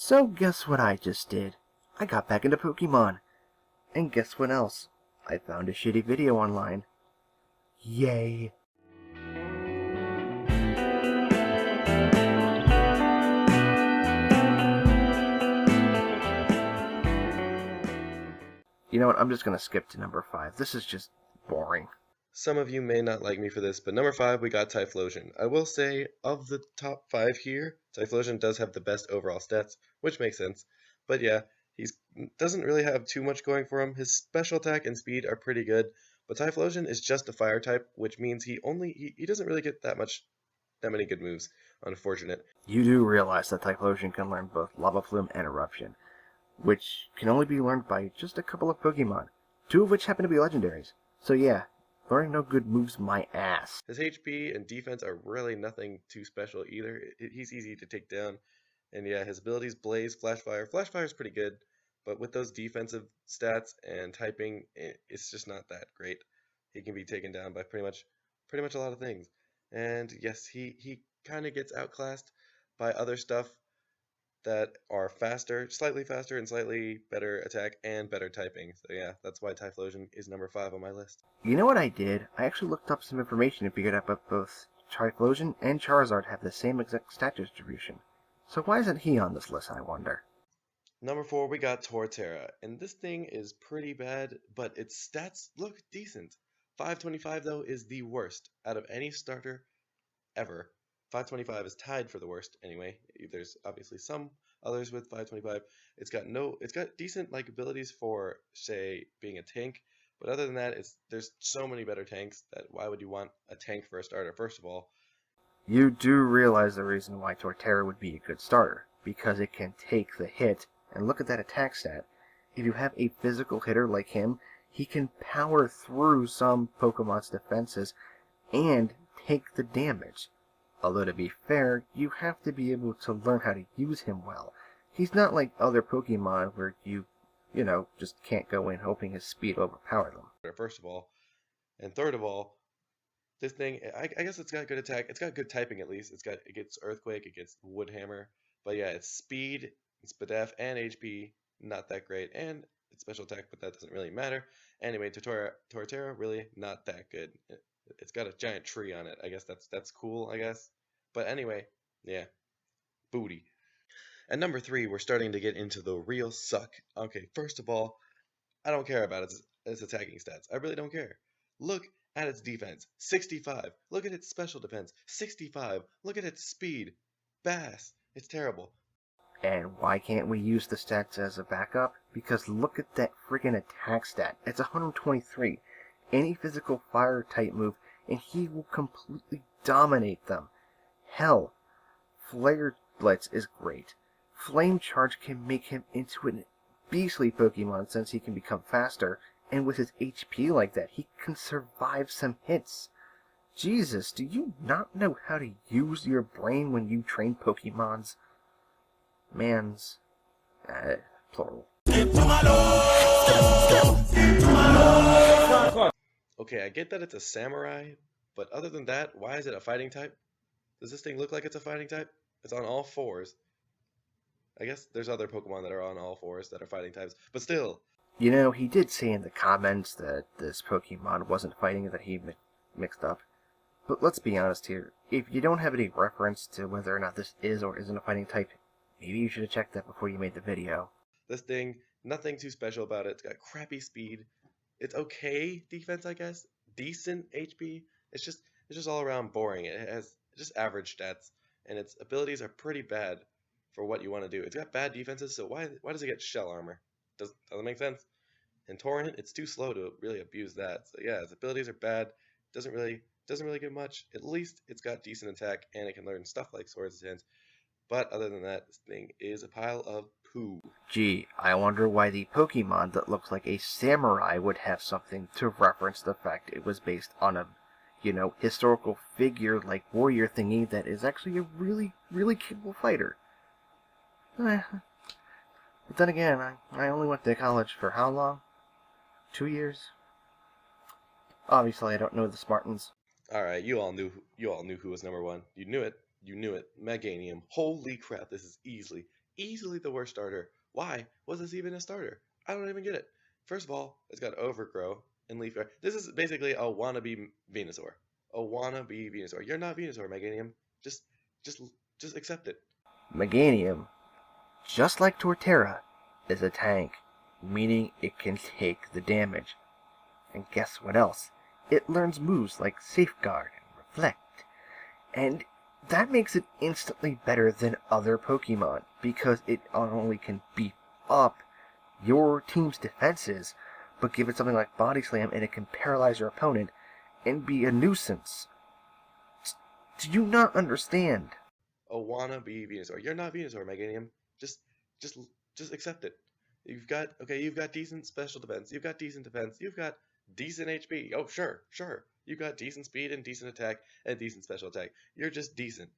So guess what I just did? I got back into Pokemon. And guess what else? I found a shitty video online. Yay! You know what, I'm just gonna skip to number 5. This is just boring. Some of you may not like me for this, but number 5, we got Typhlosion. I will say, of the top 5 here, Typhlosion does have the best overall stats, which makes sense. But yeah, he doesn't really have too much going for him. His special attack and speed are pretty good, but Typhlosion is just a fire type, which means he doesn't really get that many good moves. Unfortunate. You do realize that Typhlosion can learn both Lava Plume and Eruption, which can only be learned by just a couple of Pokemon, 2 of which happen to be legendaries. So yeah, learning no good moves my ass. His HP and defense are really nothing too special either. He's easy to take down. And yeah, his abilities, Blaze, Flash Fire. Flash Fire is pretty good, but with those defensive stats and typing, it's just not that great. He can be taken down by pretty much a lot of things. And yes, he kind of gets outclassed by other stuff that are faster, slightly faster, and slightly better attack and better typing. So yeah, that's why Typhlosion is number 5 on my list. You know what I did? I actually looked up some information and figured out that both Typhlosion and Charizard have the same exact stat distribution. So why isn't he on this list, I wonder? Number 4, we got Torterra, and this thing is pretty bad, but its stats look decent. 525 though is the worst out of any starter ever. 525 is tied for the worst anyway. There's obviously some others with 525. It's got decent like abilities for say being a tank, but other than that, there's so many better tanks that why would you want a tank for a starter first of all? You do realize the reason why Torterra would be a good starter, because it can take the hit, and look at that attack stat. If you have a physical hitter like him, he can power through some Pokemon's defenses and take the damage. Although to be fair, you have to be able to learn how to use him well. He's not like other Pokemon where you just can't go in hoping his speed will overpower them. First of all, and third of all, this thing, I guess it's got good attack. It's got good typing at least. It gets Earthquake, it gets Wood Hammer. But yeah, its speed, its BDF, and HP, not that great. And its special attack, but that doesn't really matter. Anyway, Torterra, really not that good. It's got a giant tree on it. I guess that's cool, I guess. But anyway, yeah, booty. At number 3, we're starting to get into the real suck. Okay, first of all, I don't care about its attacking stats. I really don't care. Look at its defense, 65. Look at its special defense, 65. Look at its speed, Bass. It's terrible. And why can't we use the stats as a backup? Because look at that friggin' attack stat. It's 123. Any physical fire type move, and he will completely dominate them. Hell, Flare Blitz is great. Flame Charge can make him into a beastly Pokemon since he can become faster, and with his HP like that, he can survive some hits. Jesus, do you not know how to use your brain when you train Pokemons? Mans. Plural. Okay, I get that it's a samurai, but other than that, why is it a fighting type? Does this thing look like it's a fighting type? It's on all 4s. I guess there's other Pokemon that are on all 4s that are fighting types, but still. You know, he did say in the comments that this Pokemon wasn't fighting, that he mixed up. But let's be honest here, if you don't have any reference to whether or not this is or isn't a fighting type, maybe you should have checked that before you made the video. This thing, nothing too special about it. It's got crappy speed. It's okay defense, I guess. Decent HP. It's just all around boring. It has just average stats, and its abilities are pretty bad for what you want to do. It's got bad defenses, so why does it get shell armor? Doesn't make sense. And Torrent, it's too slow to really abuse that. So yeah, its abilities are bad. Doesn't really get much. At least it's got decent attack, and it can learn stuff like Swords and Hands. But other than that, this thing is a pile of poo. Gee, I wonder why the Pokemon that looks like a samurai would have something to reference the fact it was based on a, historical figure like warrior thingy that is actually a really, really capable fighter. But then again, I only went to college for how long? 2 years? Obviously, I don't know the Spartans. Alright, you all knew who was number 1. You knew it. Meganium. Holy crap, this is easily the worst starter. Why was this even a starter? I don't even get it. First of all, it's got Overgrow and Leaf Growth. This is basically a wannabe Venusaur. A wannabe Venusaur. You're not Venusaur, Meganium. Just, just, just accept it. Meganium, just like Torterra, is a tank, meaning it can take the damage. And guess what else? It learns moves like Safeguard and Reflect. And that makes it instantly better than other Pokemon, because it not only can beef up your team's defenses, but give it something like Body Slam and it can paralyze your opponent and be a nuisance. Do you not understand? A wannabe Venusaur. You're not Venusaur, Meganium. Just, just, just accept it. You've got decent special defense. You've got decent defense. You've got decent HP. Oh, sure. You've got decent speed and decent attack and decent special attack. You're just decent.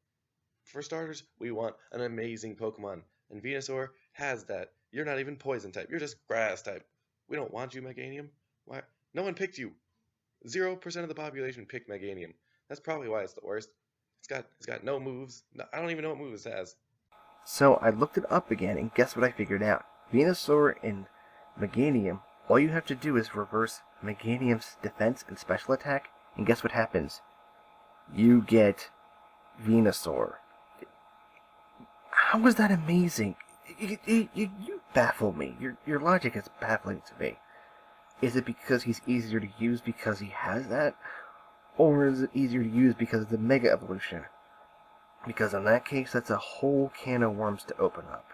For starters, we want an amazing Pokemon, and Venusaur has that. You're not even Poison type. You're just Grass type. We don't want you, Meganium. Why? No one picked you. 0% of the population picked Meganium. That's probably why it's the worst. It's got no moves. No, I don't even know what moves it has. So I looked it up again, and guess what I figured out? Venusaur and Meganium, all you have to do is reverse Meganium's defense and special attack, and guess what happens? You get Venusaur. How is that amazing? You baffle me. Your logic is baffling to me. Is it because he's easier to use because he has that? Or is it easier to use because of the Mega Evolution? Because in that case, that's a whole can of worms to open up.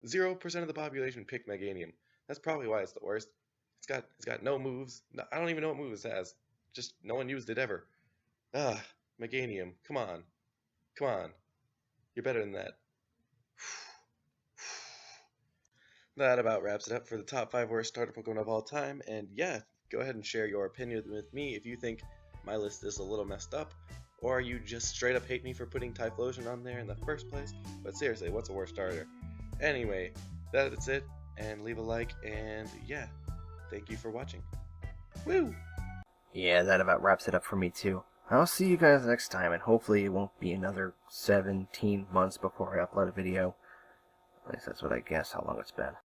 0% of the population picked Meganium. That's probably why it's the worst. It's got no moves. No, I don't even know what moves it has. Just no one used it ever. Meganium, come on. You're better than that. That about wraps it up for the top 5 worst starter Pokemon of all time. And yeah, go ahead and share your opinion with me if you think my list is a little messed up, or you just straight up hate me for putting Typhlosion on there in the first place. But seriously, what's a worst starter? Anyway, that's it, and leave a like, and yeah, thank you for watching. Woo! Yeah, that about wraps it up for me too. I'll see you guys next time, and hopefully it won't be another 17 months before I upload a video. At least that's what I guess how long it's been.